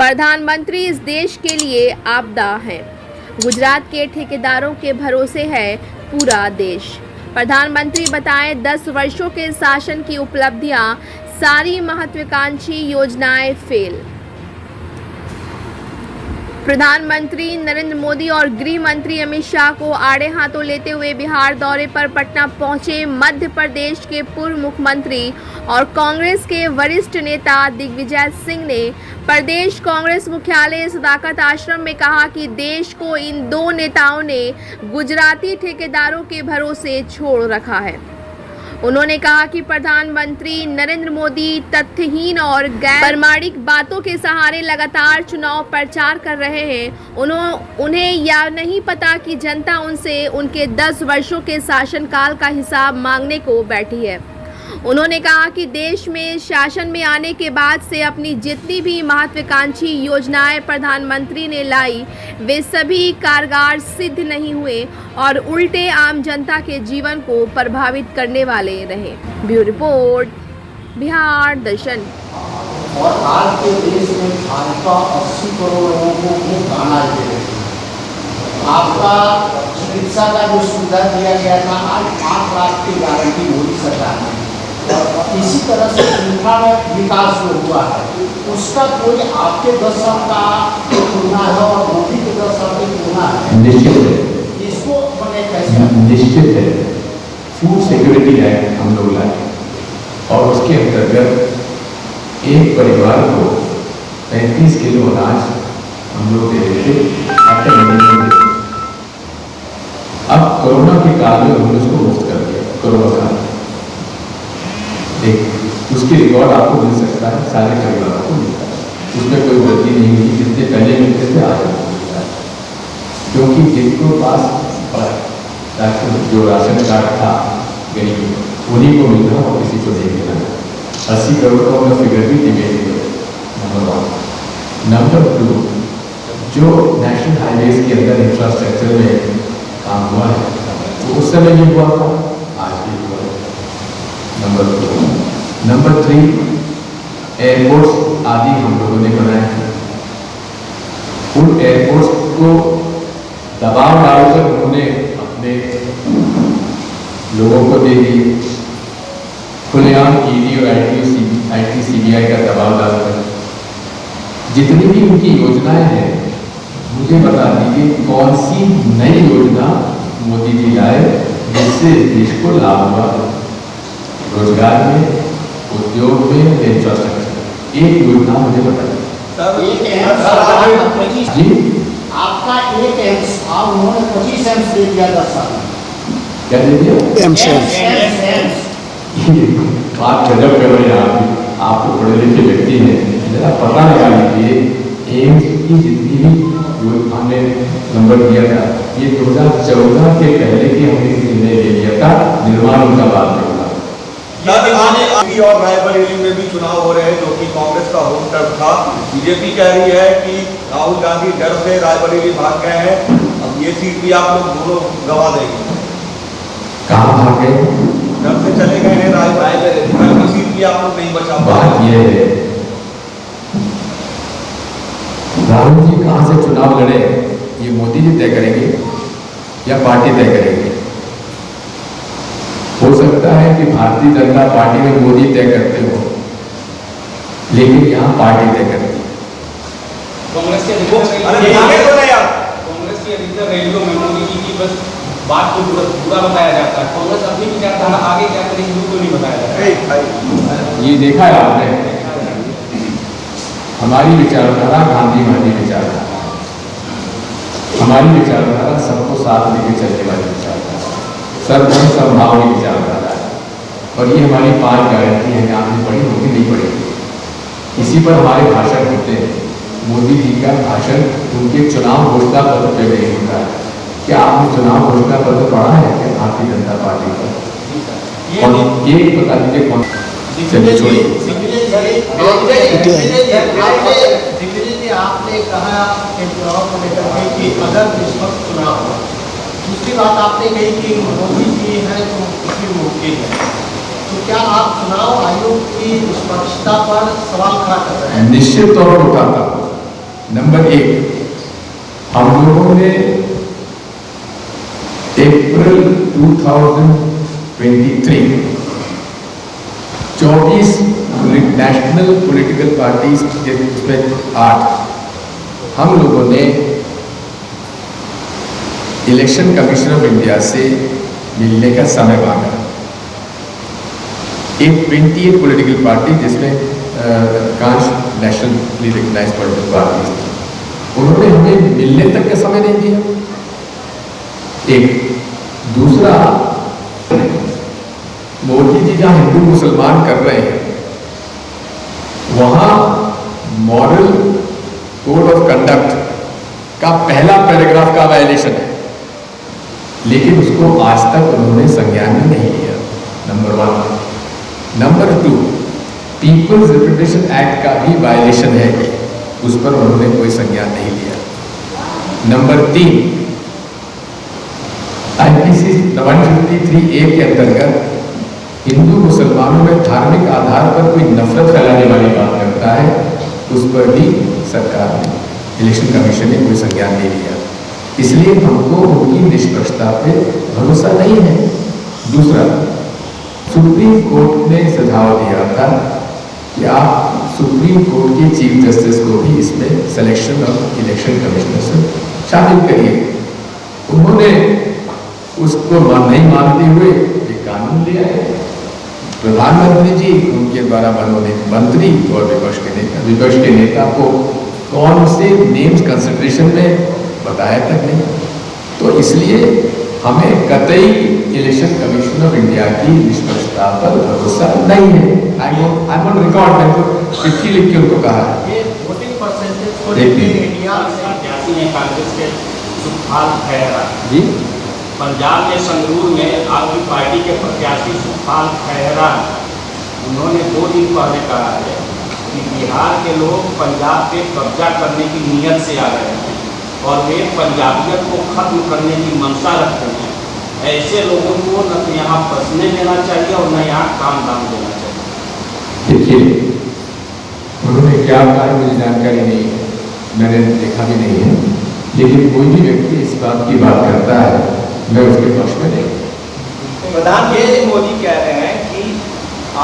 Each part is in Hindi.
प्रधानमंत्री इस देश के लिए आपदा है। गुजरात के ठेकेदारों के भरोसे है पूरा देश। प्रधानमंत्री बताएं 10 वर्षों के शासन की उपलब्धियां, सारी महत्वाकांक्षी योजनाएं फेल। प्रधानमंत्री नरेंद्र मोदी और गृह मंत्री अमित शाह को आड़े हाथों लेते हुए बिहार दौरे पर पटना पहुंचे मध्य प्रदेश के पूर्व मुख्यमंत्री और कांग्रेस के वरिष्ठ नेता दिग्विजय सिंह ने प्रदेश कांग्रेस मुख्यालय सदाकत आश्रम में कहा कि देश को इन दो नेताओं ने गुजराती ठेकेदारों के भरोसे छोड़ रखा है। उन्होंने कहा कि प्रधानमंत्री नरेंद्र मोदी तथ्यहीन और गैर प्रामाणिक बातों के सहारे लगातार चुनाव प्रचार कर रहे हैं। उन्हें यह नहीं पता कि जनता उनसे उनके 10 वर्षों के शासनकाल का हिसाब मांगने को बैठी है। उन्होंने कहा कि देश में शासन में आने के बाद से अपनी जितनी भी महत्वाकांक्षी योजनाएं प्रधानमंत्री ने लाई, वे सभी कारगर सिद्ध नहीं हुए और उल्टे आम जनता के जीवन को प्रभावित करने वाले रहे। ब्यूरो रिपोर्ट, बिहार दर्शन। और आज के देश में भाजपा 80 करोड़ लोगों को मुफ्त अनाज दे रही है। आपका चिकित्सा का जो सुविधा दिया गया था, आज 5 लाख की गारंटी मोदी सरकार ने, और इसी तरह से इंफ्रा में विकास जो हुआ है उसका कोई आपके 10 साल का तुलना है और मोदी के 10 साल की तुलना है? निश्चित है। इसको मैंने कैसे? निश्चित है। फूड सिक्योरिटी एक्ट हम लोग लाए और उसके अंतर्गत एक परिवार को 35 किलो अनाज हम लोग दे रहे थे। अब कोरोना के काल में हमने उसको मुक्त कर दिया। कोरोना काल उसकी रिकॉर्ड आपको मिल सकता है, सारे परिवारों को मिलता है, उसमें कोई गलती नहीं हुई। जितने पहले मिलते थे आज मिलता है, क्योंकि जिनको पास जो राशन कार्ड था गरीब उन्हीं को मिल रहा और किसी को नहीं मिल रहा। 80 करोड़ का उनका फिगर भी निवेदित है। नंबर 1। नंबर 2, जो नेशनल हाईवेज के अंदर इंफ्रास्ट्रक्चर में काम हुआ है तो उस समय भी हुआ था, आज भी हुआ है। नंबर 2। नंबर 3, एयरपोर्ट्स आदि हम लोगों ने बनाए हैं। उन एयरपोर्ट्स को दबाव डालकर उन्होंने अपने लोगों को दे दिए। खुलेआम ईडी और आईटी सीबीआई का दबाव डालकर जितनी भी उनकी योजनाएं हैं, मुझे बता दीजिए कौन सी नई योजना मोदी जी लाए जिससे देश को लाभ हुआ? रोजगार में, उद्योग में, इंफ्रास्ट्रक्चर, एक योजना मुझे बताइए। जी आपका एक एम्स उन्होंने 25 एम्स दे दिया 10 साल में। क्या दे दिया? एम्स। बात गजब कर रहे हैं आप तो पढ़े लिखे व्यक्ति हैं, जरा पता लगा लीजिए एम्स की जितनी भी जो हमने नंबर दिया था, ये 2014 के पहले की हमने निर्णय ले लिया था, निर्माण उनका बाद में हुआ। और रायबरेली में भी चुनाव हो रहे हैं जो कि कांग्रेस का होम टर्फ था। बीजेपी कह रही है कि राहुल गांधी डर से रायबरेली भाग गए हैं, अब ये सीट भी आप लोग दोनों गवा देंगे। कहाँ भाग गए? डर से चले गए हैं रायबरेली, सीट भी आप लोग नहीं बचा पाए। बात ये है राहुल जी कहाँ से चुनाव लड़े ये मोदी जी तय करेंगे या पार्टी तय करेंगे? हो सकता है कि भारतीय जनता पार्टी में मोदी तय करते हो, लेकिन यहाँ पार्टी तय करती है। कांग्रेस की अधिकतर रैलियों में मोदी जी की बस बात को पूरा बताया जाता है। कांग्रेस अपनी विचारधारा आगे क्या करेगी उसको नहीं बताया जाता है। ये देखा है आपने, हमारी विचारधारा गांधीवादी विचारधारा, हमारी विचारधारा सबको साथ लेके चलने वाली विचारधारा, सर्वधर्म समभाव की विचारधारा है। और ये हमारी 5 गारंटी है, आपने पढ़ी होगी नहीं पढ़ी, इसी पर हमारे भाषण होते हैं। मोदी जी का भाषण उनके चुनाव घोषणा पत्र पे नहीं होता है। क्या आपने चुनाव घोषणा पत्र पढ़ा है क्या भारतीय जनता पार्टी का? ये बता दीजिए कौन? चलिए छोड़िए। आपने कहा चुनाव को लेकर के कि अगर निष्पक्ष चुनाव हो, दूसरी बात आपने कही कि मोदी जी हैं तो किसी मुमकिन है, तो क्या आप चुनाव आयोग की निष्पक्षता पर सवाल खड़ा कर रहे हैं? निश्चित तौर पर उठाता। नंबर 1, हम लोगों ने अप्रैल 2023 24 नेशनल पॉलिटिकल पार्टीज के उसमें 8 हम लोगों ने इलेक्शन कमीशन ऑफ इंडिया से मिलने का समय मांगा। एक 28 पॉलिटिकल पार्टी जिसमें अधिकांश नेशनली रिकग्नाइज्ड पॉलिटिकल पार्टीज थी, उन्होंने हमें मिलने तक का समय नहीं दिया। एक दूसरा, मोदी जी जहां हिंदू मुसलमान कर रहे हैं वहां मॉरल कोड ऑफ कंडक्ट का पहला पैराग्राफ का वायलेशन है, लेकिन उसको आज तक उन्होंने संज्ञान में नहीं लिया। Number 1। Number 2, peoples representation act का भी वायलेशन है, उस पर उन्होंने कोई संज्ञान नहीं लिया। नंबर 3, आईपीसी 153A के अंतर्गत हिंदू मुसलमानों में धार्मिक आधार पर कोई नफरत फैलाने वाली बात करता है, उस पर भी सरकार ने, इलेक्शन कमीशन ने कोई संज्ञान नहीं लिया। इसलिए हमको उनकी निष्पक्षता पे भरोसा नहीं है। दूसरा, सुप्रीम कोर्ट ने सुझाव दिया था कि आप सुप्रीम कोर्ट के चीफ जस्टिस को भी इसमें सिलेक्शन ऑफ इलेक्शन कमिश्नर से शामिल करिए। उन्होंने उसको नहीं मानते हुए एक कानून ले आए। प्रधानमंत्री जी उनके द्वारा मनोनीत मंत्री और विपक्ष के नेता को कौन से नेम्स कंसिडरेशन में बताया तक नहीं। तो इसलिए हमें कतई इलेक्शन कमीशन ऑफ इंडिया की निष्पक्षता पर भरोसा नहीं है। आई वॉन्ट रिकॉर्ड, मैंने तो चिट्ठी लिख के उनको कहा है। ये वोटिंग परसेंटेज को लेकर इंडिया में कांग्रेस के सुखपाल खैहरा जी, पंजाब में संगरूर में आपकी पार्टी के प्रत्याशी सुखपाल खैहरा, उन्होंने 2 दिन पहले कहा है कि बिहार के लोग पंजाब पे कब्जा करने की नीयत से आ रहे हैं और वे पंजाबियत को खत्म करने की मंशा रखते हैं। ऐसे लोगों को न तो यहाँ बसने देना चाहिए और न यहाँ काम दाम देना चाहिए। देखिए, उन्होंने क्या कहा मुझे जानकारी नहीं है, मैंने देखा भी नहीं है, लेकिन कोई भी व्यक्ति इस बात की बात करता है, मैं उसके पक्ष में नहीं। प्रधानमंत्री मोदी कह रहे हैं कि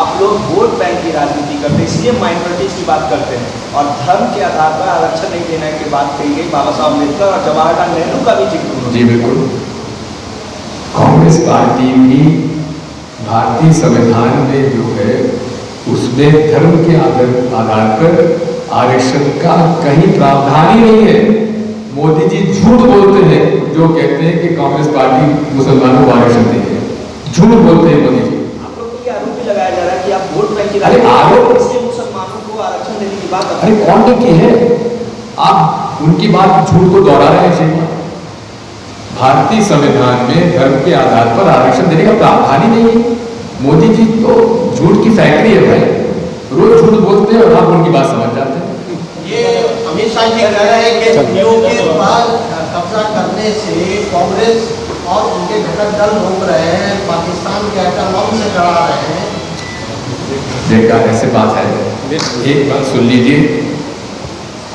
आप लोग वोट बैंक की राजनीति करते हैं, इसलिए माइनॉरिटीज की बात करते हैं और धर्म के आधार पर आरक्षण नहीं देने की बात कही गई। बाबा साहब अम्बेडकर और जवाहरलाल नेहरू का भी जिक्र हुआ। जी बिल्कुल, कांग्रेस पार्टी भी भारतीय संविधान में जो है उसमें धर्म के आधार पर आरक्षण का कहीं प्रावधान ही नहीं है। मोदी जी झूठ बोलते हैं जो कहते हैं कि कांग्रेस पार्टी मुसलमानों को आरक्षण देती है। झूठ बोलते हैं मोदी जी। आप लोग को ये आरोप भी लगाया जा रहा है कि आप वोट बैंक की अरे आरोप, इसलिए मुसलमानों को आरक्षण देने की बात। अरे कौन ने की है? आप उनकी बात झूठ को दोहरा रहे हैं। भारतीय संविधान में धर्म के आधार पर आरक्षण देने का प्रावधान ही नहीं है। मोदी जी तो झूठ की फैक्ट्री है भाई, रोज झूठ बोलते हैं और आप उनकी बात समझ जाते हैं। ये अमित शाह जी कह रहे हैं कि पीओ के बाद कब्जा करने से कांग्रेस और उनके घटक दल रोक रहे हैं, पाकिस्तान के आइटम बम से डरा रहे हैं। देखा, ऐसे बात है। एक बात सुन लीजिए,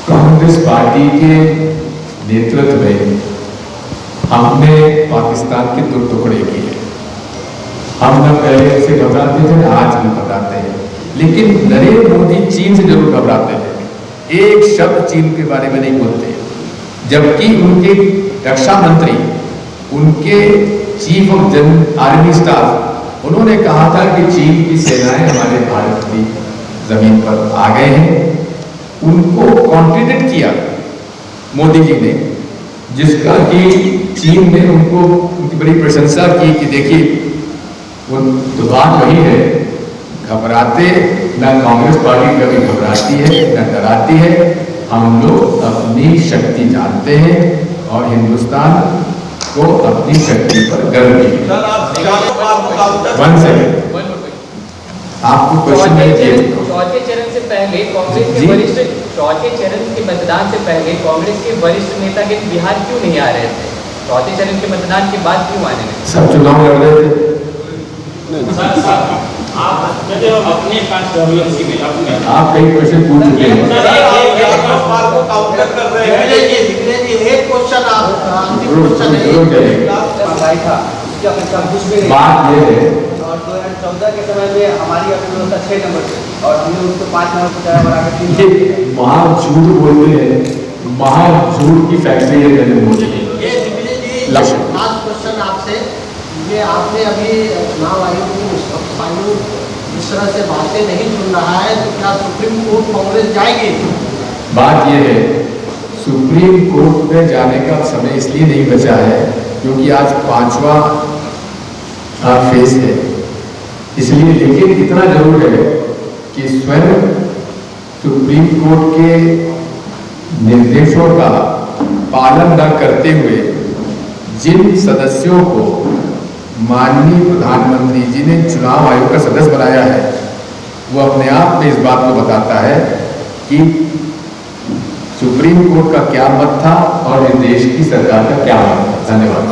कांग्रेस पार्टी के नेतृत्व में हमने पाकिस्तान के 2 टुकड़े किए। हम न पहले से घबराते थे, आज भी घबराते हैं, लेकिन नरेंद्र मोदी चीन से जरूर घबराते हैं। एक शब्द चीन के बारे में नहीं बोलते, जबकि उनके रक्षा मंत्री, उनके चीफ ऑफ आर्मी स्टाफ, उन्होंने कहा था कि चीन की सेनाएं हमारे भारत की जमीन पर आ गए हैं। उनको कॉन्ट्रडिक्ट किया मोदी जी ने, जिसका कि चीन ने उनको उनकी बड़ी प्रशंसा की कि देखिए वो तो बात वही है, घबराते ना कांग्रेस पार्टी कभी घबराती है ना डराती है। हम लोग अपनी शक्ति जानते हैं और हिंदुस्तान को अपनी शक्ति पर गर्व भी है। आपको क्वेश्चन नहीं किया। चौथे चरण से पहले कांग्रेस के वरिष्ठ, चौथे चरण के मतदान से पहले कांग्रेस के वरिष्ठ नेता के बिहार क्यों नहीं आ रहे थे? चौथे चरण के मतदान के बाद क्यों आने लगे? सब चुनाव लड़ रहे थे। आप अपने आप कई क्वेश्चन पूछ चुके हैं। सवाल को काउंटर कर रहे हैं। दिग्विजय जी एक क्वेश्चन आप अंतिम क्वेश्चन है महंगाई था उसकी अपेक्षा कुछ भी नहीं। बात ये है और 2014 के समय में हमारी अर्थव्यवस्था 6 नंबर से और हमने उसको 5 नंबर पहुंचाया बढ़ाकर 3 ये महाझूठ बोलते हैं, महाझूठ की फैक्ट्री है नरेंद्र मोदी की। ये दिग्विजय जी लास्ट क्वेश्चन आपसे, ये आपने अभी चुनाव आयोग की निष्पक्ष आयोग इस तरह से बातें नहीं सुन रहा है तो क्या सुप्रीम कोर्ट कांग्रेस जाएगी? बात ये है सुप्रीम कोर्ट में जाने का समय इसलिए नहीं बचा है क्योंकि आज 5वां फेज है, इसलिए। लेकिन इतना जरूर है कि स्वयं सुप्रीम कोर्ट के निर्देशों का पालन न करते हुए जिन सदस्यों को माननीय प्रधानमंत्री जी ने चुनाव आयोग का सदस्य बनाया है वो अपने आप में इस बात को बताता है कि सुप्रीम कोर्ट का क्या मत था और इस देश की सरकार का क्या मत था। धन्यवाद।